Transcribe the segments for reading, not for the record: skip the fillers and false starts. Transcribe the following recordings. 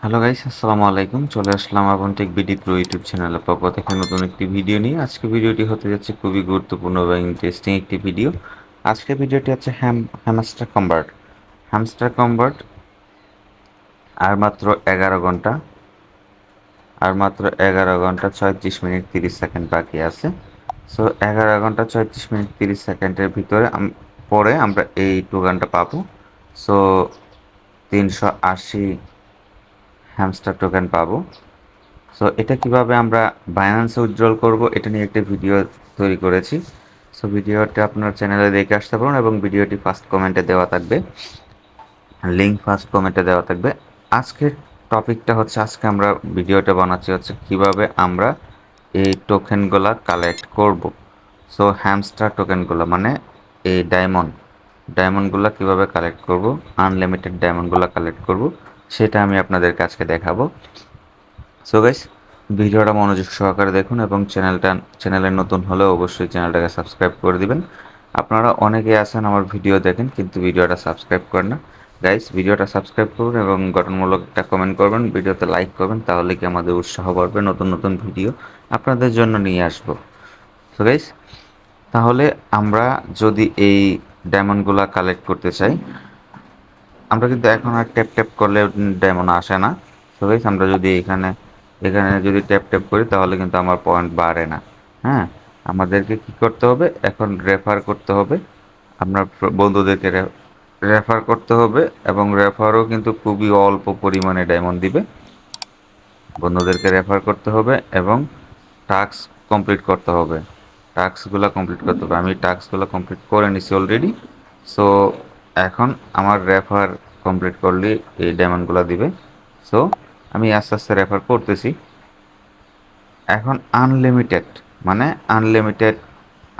Hello guys, আসসালামু আলাইকুম। চলে আসলাম আবন্টিক বিডি প্রো ইউটিউব চ্যানেলের পক্ষ থেকে নতুন একটি ভিডিও নিয়ে। আজকে ভিডিওটি হতে যাচ্ছে খুবই গুরুত্বপূর্ণ এবং ইন্টারেস্টিং একটি ভিডিও। আজকে ভিডিওটি হচ্ছে হ্যামস্টার কনভার্ট। হ্যামস্টার কনভার্ট আর মাত্র 11 ঘন্টা, আর মাত্র 11 ঘন্টা 36 মিনিট 30 সেকেন্ড বাকি আছে। সো 11 ঘন্টা 36 মিনিট 30 সেকেন্ডের ভিতরে পরে আমরা এই টোকেনটা পাবো। সো 380 হ্যামস্টার টোকেন পাবো। সো এটা কিভাবে আমরা বাইন্যান্সে উইথড্রল করব এটা নিয়ে একটা ভিডিও তৈরি করেছি। সো ভিডিওটা আপনার চ্যানেলে দেখে আসতে পারেন এবং ভিডিওটি ফার্স্ট কমেন্টে দেওয়া থাকবে, লিঙ্ক ফার্স্ট কমেন্টে দেওয়া থাকবে। আজকের টপিকটা হচ্ছে, আজকে আমরা ভিডিওটা বানাচ্ছি হচ্ছে কিভাবে আমরা এই টোকেনগুলো কালেক্ট করব। সো হ্যামস্টার টোকেনগুলো মানে এই ডায়মন্ডগুলো কিভাবে কালেক্ট করব, আনলিমিটেড ডায়মন্ডগুলো কালেক্ট করব, সেটা আমি আপনাদেরকে আজকে দেখাবো। সো গাইস, ভিডিওটা মনোযোগ সহকারে দেখুন এবং চ্যানেলে নতুন হলে অবশ্যই চ্যানেলটাকে সাবস্ক্রাইব করে দিবেন। আপনারা অনেকেই আছেন আমার ভিডিও দেখেন কিন্তু ভিডিওটা সাবস্ক্রাইব করেন না। গাইস, ভিডিওটা সাবস্ক্রাইব করুন এবং গঠনমূলক একটা কমেন্ট করবেন, ভিডিওতে লাইক করবেন, তাহলে কি আমাদের উৎসাহ বাড়বে নতুন নতুন ভিডিও আপনাদের জন্য নিয়ে আসবো। সো গাইস, তাহলে আমরা যদি এই ডায়মন্ডগুলা কালেক্ট করতে চাই, আমরা কিন্তু এখন আর ট্যাপ ট্যাপ করলে ডায়মন্ড আসে না। তো গাইস, আমরা যদি এখানে এখানে যদি ট্যাপ ট্যাপ করি তাহলে কিন্তু আমার পয়েন্ট বাড়ে না। হ্যাঁ, আমাদেরকে কি করতে হবে, এখন রেফার করতে হবে, আপনার বন্ধুদেরকে রেফার করতে হবে এবং রেফারও কিন্তু খুবই অল্প পরিমাণে ডায়মন্ড দিবে। বন্ধুদেরকে রেফার করতে হবে এবং টাস্ক কমপ্লিট করতে হবে। টাস্কগুলো কমপ্লিট করতে হবে, আমি টাস্কগুলো কমপ্লিট করে নিছি অলরেডি। সো এখন আমার রেফার কমপ্লিট করলে এই ডায়মন্ডগুলো দিবে। সো আমি আস্তে আস্তে রেফার করতেছি। এখন আনলিমিটেড মানে আনলিমিটেড,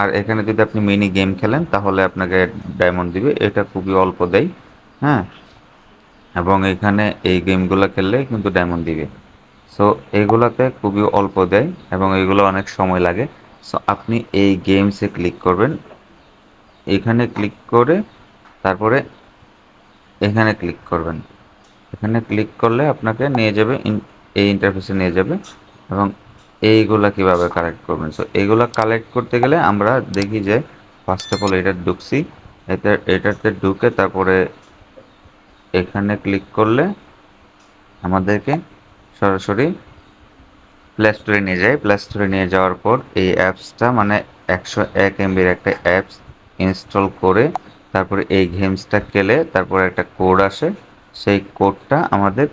আর এখানে যদি আপনি মিনি গেম খেলেন তাহলে আপনাকে ডায়মন্ড দিবে, এটা খুবই অল্প দেয়। হ্যাঁ, এবং এখানে এই গেমগুলো খেললে কিন্তু ডায়মন্ড দিবে। সো এগুলোতে খুবই অল্প দেয় এবং এগুলো অনেক সময় লাগে। সো আপনি এই গেমসে ক্লিক করবেন, এখানে ক্লিক করে তারপরে এখানে ক্লিক করবেন। এখানে ক্লিক করলে আপনাকে নিয়ে যাবে এই ইন্টারফেসে নিয়ে যাবে এবং এইগুলা কিভাবে কালেক্ট করবেন। সো এইগুলা কালেক্ট করতে গেলে আমরা দেখি যে ফার্স্ট অফ অল এটা ঢুকছি, এটাতে ঢুকে তারপরে এখানে ক্লিক করলে আমাদেরকে সরাসরি প্লে স্টোরে নিয়ে যায়। প্লে স্টোরে নিয়ে যাওয়ার পর এই অ্যাপসটা মানে 101 MBর একটা অ্যাপস ইনস্টল করে তারপরে এই গেমসটা খেলে তারপরে একটা কোড আসে, সেই কোডটা আমাদের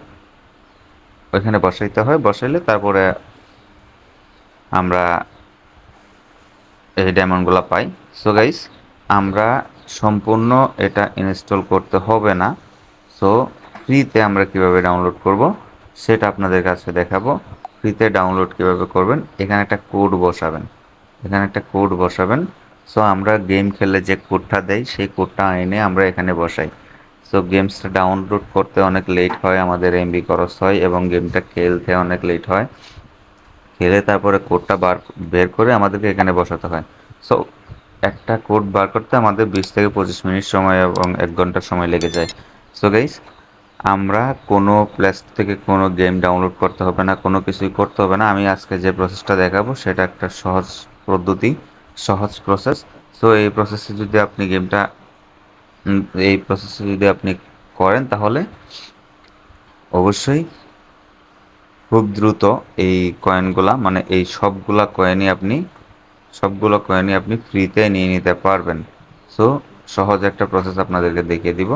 ওইখানে বসাইতে হয়। বসাইলে তারপরে আমরা এই ডায়মন্ডগুলো পাই। সো গাইস, আমরা সম্পূর্ণ এটা ইনস্টল করতে হবে না। সো ফ্রিতে আমরা কিভাবে ডাউনলোড করব সেটা আপনাদের কাছে দেখাবো। ফ্রিতে ডাউনলোড কিভাবে করবেন, এখানে একটা কোড বসাবেন, এখানে একটা কোড বসাবেন। সো আমরা গেম খেলে যে কোডটা দেয় সেই কোডটা এনে আমরা এখানে বসাই। সো গেমসটা ডাউনলোড করতে অনেক লেট হয়, আমাদের এমবি খরচ হয় এবং গেমটা খেলতে অনেক লেট হয়। খেলে তারপরে কোডটা বের করে আমাদেরকে এখানে বসাতে হয়। সো একটা কোড বার করতে আমাদের 20 থেকে 25 মিনিট সময় এবং 1 ঘন্টা সময় লেগে যায়। সো গাইস, আমরা কোনো প্লেস থেকে কোনো গেম ডাউনলোড করতে হবে না, কোনো কিছুই করতে হবে না। আমি আজকে যে প্রসেসটা দেখাবো সেটা একটা সহজ পদ্ধতি, সহজ প্রসেস। সো এই প্রসেসে যদি আপনি এই প্রসেসে যদি আপনি করেন তাহলে অবশ্যই খুব দ্রুত এই কয়েনগুলা মানে এই সবগুলো কয়েনই আপনি ফ্রিতে নিয়ে নিতে পারবেন। সো সহজ একটা প্রসেস আপনাদেরকে দেখিয়ে দিব।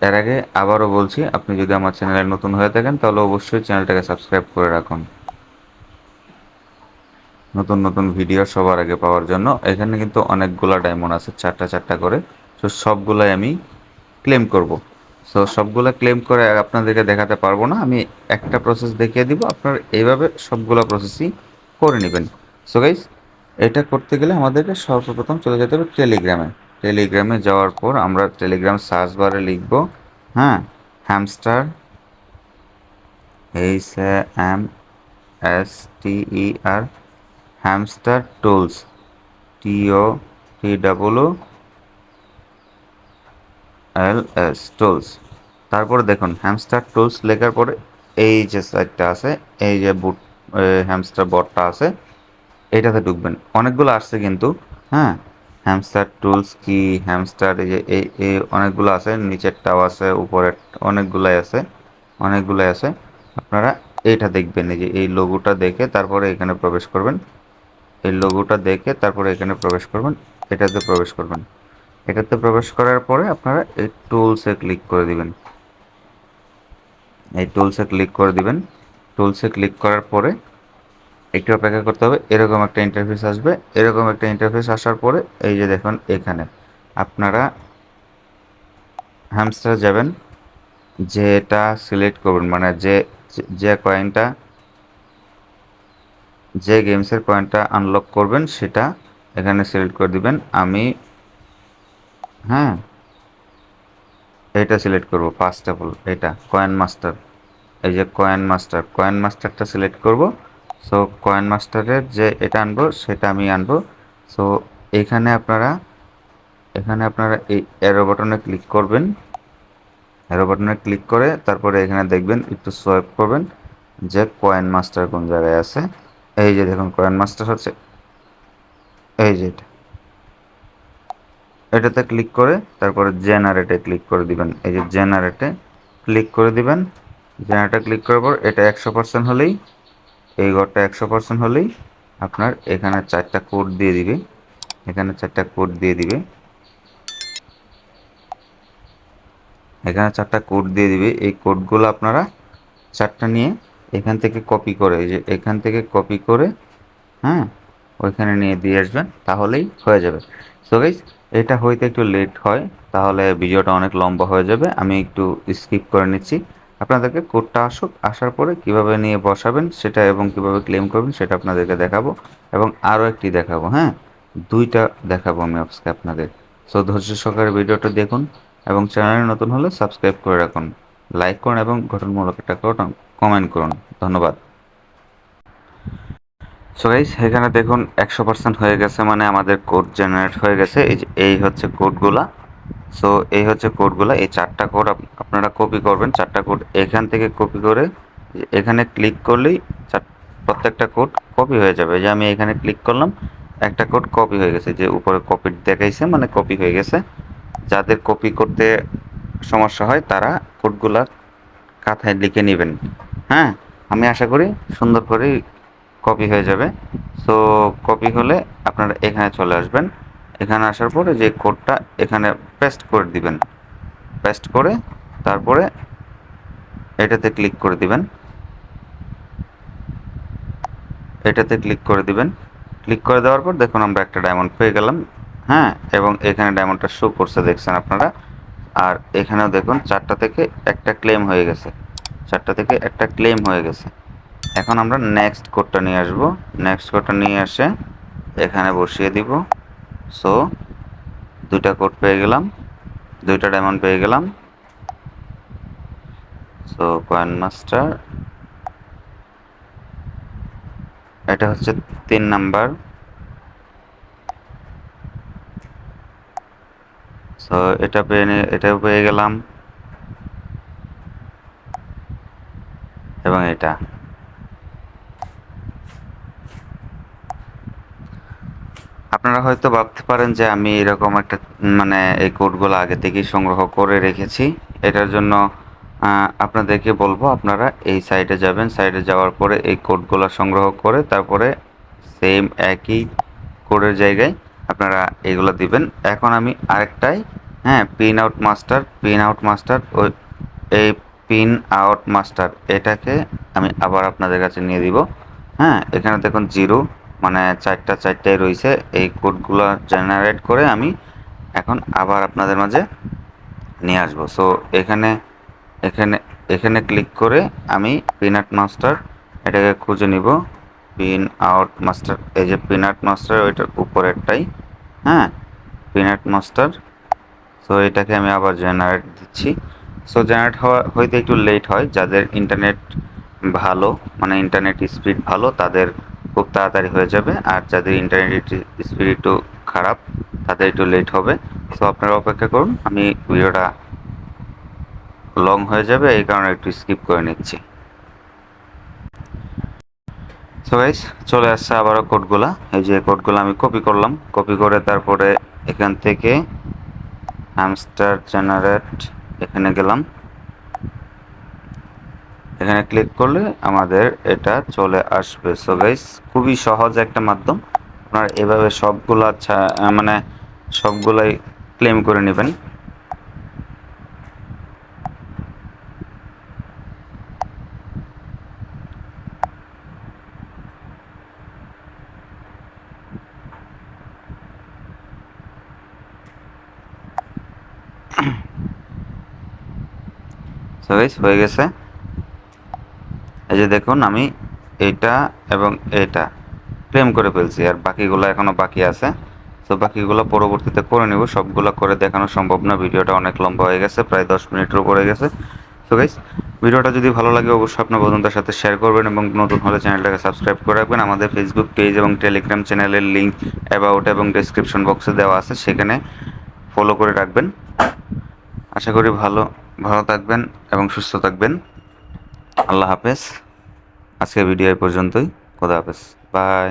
এর আগে আবারও বলছি, আপনি যদি আমার চ্যানেলে নতুন হয়ে থাকেন তাহলে অবশ্যই চ্যানেলটাকে সাবস্ক্রাইব করে রাখুন নতুন নতুন ভিডিও সবার আগে পাওয়ার জন্য। এখানে কিন্তু অনেকগুলা ডায়মন্ড আছে, চারটা চারটা করে। তো সবগুলাই আমি ক্লেম করব। সো সবগুলো ক্লেম করে আপনাদেরকে দেখাতে পারবো না, আমি একটা প্রসেস দেখিয়ে দিব, আপনারা এইভাবে সবগুলো প্রসেসই করে নেবেন। সো গাইস, এটা করতে গেলে আমাদেরকে সর্বপ্রথম চলে যেতে হবে টেলিগ্রামে। টেলিগ্রামে যাওয়ার পর আমরা টেলিগ্রাম সার্চ বারে লিখব, হ্যাঁ, hamster, HAMSTER, hamster tools, TOTWLS tools. তারপরে দেখুন হ্যামস্টার টুলস লেখার পরে এই যে সাইটটা আছে, এই যে বুট হ্যামস্টার বটটা আছে, এটাতে ঢুকবেন। অনেকগুলো আসছে কিন্তু, হ্যাঁ, হ্যামস্টার টুলস কি, হ্যামস্টার এই যে এই অনেকগুলো আছে, নিচেরটাও আছে, উপরের অনেকগুলাই আছে, অনেকগুলাই আছে। আপনারা এইটা দেখবেন, এই যে এই লোগোটা দেখে তারপরে এখানে প্রবেশ করবেন। এই লোগোটা দেখে তারপরে এখানে প্রবেশ করবেন, এটাতে প্রবেশ করবেন। এটাতে প্রবেশ করার পরে আপনারা এই টুলসে ক্লিক করে দিবেন। এই টুলসে ক্লিক করে দিবেন। টুলসে ক্লিক করার পরে একটু অপেক্ষা করতে হবে, এরকম একটা ইন্টারফেস আসবে। এরকম একটা ইন্টারফেস আসার পরে এই যে দেখুন এখানে আপনারা হ্যামস্টার যাবেন, যেটা সিলেক্ট করবেন, মানে যে কয়েনটা, যে গেমসের কয়েনটা আনলক করবেন সেটা এখানে সিলেক্ট করে দিবেন। আমি, হ্যাঁ, এটা সিলেক্ট করব ফার্স্ট অফ অল, এটা কয়েন মাস্টার। এই যে কয়েন মাস্টার, কয়েন মাস্টারটা সিলেক্ট করব। সো কয়েন মাস্টারের যে এটা আনবো সেটা আমি আনবো। সো এখানে আপনারা, এই অ্যারো বাটনে ক্লিক করবেন। অ্যারো বাটনে ক্লিক করে তারপরে এখানে দেখবেন, একটু সোয়াইপ করবেন যে কয়েন মাস্টার কোন জায়গায় আছে। এই যে দেখুন কয়েন মাস্টার হচ্ছে এই যে এটাতে ক্লিক করে তারপরে জেনারেটে ক্লিক করে দিবেন। এই যে জেনারেটে ক্লিক করে দিবেন। জেনারেটে ক্লিক করার পর এটা 100% হলেই, এই ঘরটা 100% হলেই আপনার এখানে 4টা কোড দিয়ে দিবে। এখানে 4টা কোড দিয়ে দিবে। এখানে 4টা কোড দিয়ে দিবে। এই কোডগুলো আপনারা 4টা নিয়ে এখান থেকে কপি করে, এই যে এখান থেকে কপি করে, হ্যাঁ, ওইখানে নিয়ে দিয়ে আসবেন, তাহলেই হয়ে যাবে। সো গাইস, এটা হইতে একটু লেট হয়, তাহলে ভিডিওটা অনেক লম্বা হয়ে যাবে। আমি একটু স্কিপ করে নিচ্ছি। আপনাদেরকে কোডটা আসুক, আসার পরে কিভাবে নিয়ে বসাবেন সেটা এবং কিভাবে ক্লেম করবেন সেটা আপনাদেরকে দেখাবো, এবং আরও একটি দেখাবো, হ্যাঁ, দুইটা দেখাবো আমি আজকে আপনাদের। সো ধৈর্য সহকারে ভিডিওটা দেখুন, এবং চ্যানেলে নতুন হলে সাবস্ক্রাইব করে রাখুন, লাইক করুন এবং গঠনমূলক একটা কমেন্ট করুন। ধন্যবাদ। সো গাইস, এখানে দেখুন 100% হয়ে গেছে, মানে আমাদের কোড জেনারেট হয়ে গেছে। এই যে এই হচ্ছে কোডগুলা। সো এই হচ্ছে কোডগুলা, এই 4টা কোড আপনারা কপি করবেন। 4টা কোড এখান থেকে কপি করে এখানে ক্লিক করলেই প্রত্যেকটা কোড কপি হয়ে যাবে। যে আমি এখানে ক্লিক করলাম, একটা কোড কপি হয়ে গেছে, যে উপরে কপি দেখাইছে মানে কপি হয়ে গেছে। যাদের কপি করতে সমস্যা হয় তারা কোডগুলা খাতায় লিখে নেবেন, হ্যাঁ, আমি আশা করি সুন্দর করে কপি হয়ে যাবে। সো কপি হলে আপনারা এখানে চলে আসবেন। এখানে আসার পরে যে কোডটা এখানে পেস্ট করে দিবেন। পেস্ট করে তারপরে এটাতে ক্লিক করে দিবেন। এটাতে ক্লিক করে দিবেন। ক্লিক করে দেওয়ার পর দেখুন আমরা একটা ডায়মন্ড পেয়ে গেলাম, হ্যাঁ, এবং এখানে ডায়মন্ডটা শো করছে দেখছেন আপনারা। আর এখানেও দেখুন 4টা থেকে একটা ক্লেম হয়ে গেছে, 4টা থেকে একটা ক্লেম হয়ে গেছে। এখন আমরা নেক্সট কোডটা নিয়ে আসব। নেক্সট কোডটা নিয়ে এসে এখানে বসিয়ে দিব। সো দুইটা কোড পেয়ে গেলাম, দুইটা ডায়মন্ড পেয়ে গেলাম। সো কয়েন মাস্টার, এটা হচ্ছে 3 নাম্বার। সো এটাও পেয়ে গেলাম, এবং এটা। আপনারা হয়তো ভাবতে পারেন যে আমি এরকম একটা, মানে এই কোডগুলো আগে থেকেই সংগ্রহ করে রেখেছি। এটার জন্য আপনাদেরকে বলবো, আপনারা এই সাইটে যাবেন। সাইটে যাওয়ার পরে এই কোডগুলো সংগ্রহ করে তারপরে সেম একই কোডের জায়গায় আপনারা এগুলো দিবেন। এখন আমি আরেকটাই, হ্যাঁ, পিন আউট মাস্টার, ওই এই পিন আউট মাস্টার এটাকে আমি আবার আপনাদের কাছে নিয়ে দিব। হ্যাঁ, এখানে দেখুন 0, মানে 4টাই রয়েছে। এই কোডগুলো জেনারেট করে আমি এখন আবার আপনাদের মাঝে নিয়ে আসবো। সো এখানে এখানে এখানে ক্লিক করে আমি পিনাট মাস্টার এটাকে খুঁজে নিব। পিন আউট মাস্টার, এই যে পিনাট মাস্টার ওইটার উপরেরটাই, হ্যাঁ, পিনাট মাস্টার। সো এটাকে আমি আবার জেনারেট দিচ্ছি। সো জেনারেট হইতে একটু লেট হয়। যাদের ইন্টারনেট ভালো, মানে ইন্টারনেট স্পিড ভালো, তাদের খুব তাড়াতাড়ি হয়ে যাবে। আর যাদের ইন্টারনেট স্পিড একটু খারাপ, তাদের একটু লেট হবে। সো আপনারা অপেক্ষা করুন, আমি ভিডিওটা লং হয়ে যাবে এই কারণে একটু স্কিপ করে নিচ্ছি। সো গাইস চলে আসছে আবারও কোডগুলা। এই যে কোডগুলো আমি কপি করলাম, কপি করে তারপরে এখান থেকে হ্যামস্টার জেনারেট এখানে গেলাম। এখানে ক্লিক করলে আমাদের এটা চলে আসবে। সো গাইস খুবই সহজ একটা মাধ্যম, আপনারা এভাবে সবগুলা মানে সবগুলাই ক্লেম করে নেবেন। সো গাইস হয়ে গেছে। এই যে দেখুন আমি এইটা এবং এইটা ক্লেম করে ফেলছি, আর বাকিগুলো এখনো বাকি আছে। তো বাকিগুলো পরবর্তীতে করে নেব, সবগুলো করে দেখানো সম্ভব না, ভিডিওটা অনেক লম্বা হয়ে গেছে, প্রায় 10 মিনিটের উপরে গেছে। তো গাইস ভিডিওটা যদি ভালো লাগে অবশ্যই আপনার বন্ধুদের সাথে শেয়ার করবেন এবং নতুন হলে চ্যানেলটাকে সাবস্ক্রাইব করে রাখবেন। আমাদের ফেসবুক পেজ এবং টেলিগ্রাম চ্যানেলের লিঙ্ক অ্যাবাউট এবং ডেসক্রিপশন বক্সে দেওয়া আছে, সেখানে ফলো করে রাখবেন। আশা করি ভালো ভালো থাকবেন এবং সুস্থ থাকবেন। আল্লাহ হাফেজ। আজকের ভিডিও এই পর্যন্তই। খোদা হাফেজ। বাই।